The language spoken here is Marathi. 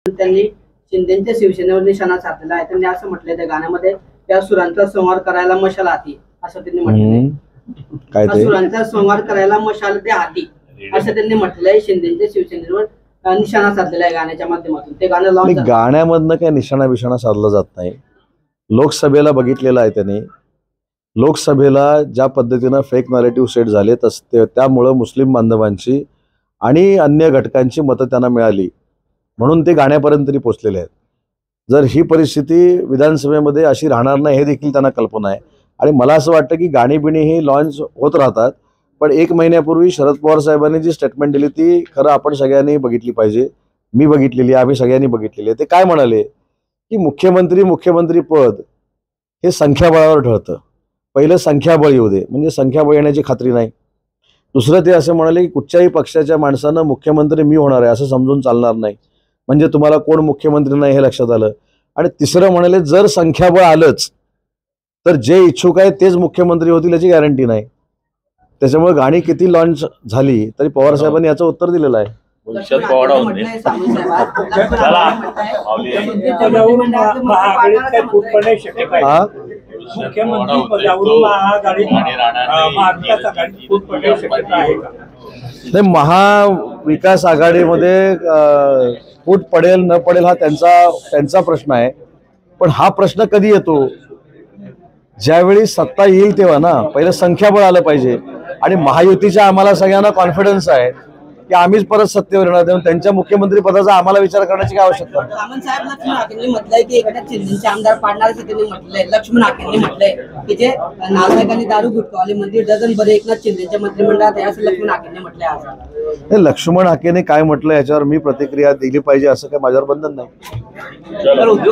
त्यांनी शिंदेच्या शिवसेनेवर निशाणा साधलेला आहे। त्यांनी असं म्हटलंय त्या गाण्यामध्ये त्या सुरांचा संवार करायला मशाल हाती, असं त्यांनी म्हटलंय। काय ते सुरांचा संवार करायला मशाल ते हाती असं त्यांनी म्हटलंय। शिंदेच्या शिवसेनेवर निशाणा साधलेला आहे गाण्याच्या माध्यमातून। ते गाणं लावून गाण्यामधनं काय निशाणा साधला जात नाही। लोकसभेला बघितलेलं आहे त्यांनी, लोकसभेला ज्या पद्धतीनं फेक नॅरेटिव्ह सेट झाले त्यामुळे मुस्लिम बांधवांची आणि अन्य घटकांची मतं त्यांना मिळाली, म्हणून ते गाण्यापर्यंत तरी पोहोचलेले आहेत। जर ही परिस्थिती विधानसभेमध्ये अशी राहणार नाही हे देखील त्यांना कल्पना आहे। आणि मला असं वाटतं की गाणी बिणी ही लॉन्च होत राहतात, पण 1 महिन्यापूर्वी शरद पवार साहेबांनी जी स्टेटमेंट दिली ती खरं आपण सगळ्यांनी बघितली पाहिजे। मी बघितलेली, आम्ही सगळ्यांनी बघितलेली आहे। ते काय म्हणाले की मुख्यमंत्री पद हे संख्याबळावर ठरतं, पहिलं संख्याबळ येऊ दे, म्हणजे संख्याबळ येण्याची खात्री नाही। दुसरं ते असं म्हणाले की कुठच्याही पक्षाच्या माणसानं मुख्यमंत्री मी होणार आहे असं समजून चालणार नाही, म्हणजे तुम्हाला कोण मुख्यमंत्री नाही हे लक्षात आलं। आणि तिसरं म्हणाले जर संख्याबळ आलंच तर जे इच्छुक आहेत तेच मुख्यमंत्री होतील याची गॅरंटी नाही। त्याच्यामुळे गाणी किती लॉन्च झाली तरी पवार साहेबांनी याचं उत्तर दिलेलं आहे। नाही, महाविकास आघाडीमध्ये फूट पडेल न पडेल हा त्यांचा प्रश्न आहे, पण हा प्रश्न कधी येतो ज्यावेळी सत्ता येईल तेव्हा ना। पहिलं संख्याबळ आलं पाहिजे आणि महायुतीच्या आम्हाला सगळ्यांना कॉन्फिडन्स आहे की आम्हीच परत सत्तेवर येणार, तेव्हा त्यांच्या मुख्यमंत्री पदाचा आम्हाला विचार करण्याची काय आवश्यकता। सामंत साहेब लक्ष्मण हाकेंनी म्हटलंय की एकनाथ शिंदेचे आमदार पाडणार असं त्यांनी म्हटलंय। लक्ष्मण हाकेंनी म्हटलंय की जे नागरिकांनी दारू गुटखावाले मंदिर डझन बरे एकनाथ शिंदेच्या मंत्रिमंडळात आहे असं लक्ष्मण हाकेंनी म्हटलंय। आज लक्ष्मण हाकेने काय म्हटलं याच्यावर मी प्रतिक्रिया दिली पाहिजे असं काय माझ्यावर बंधन नाही।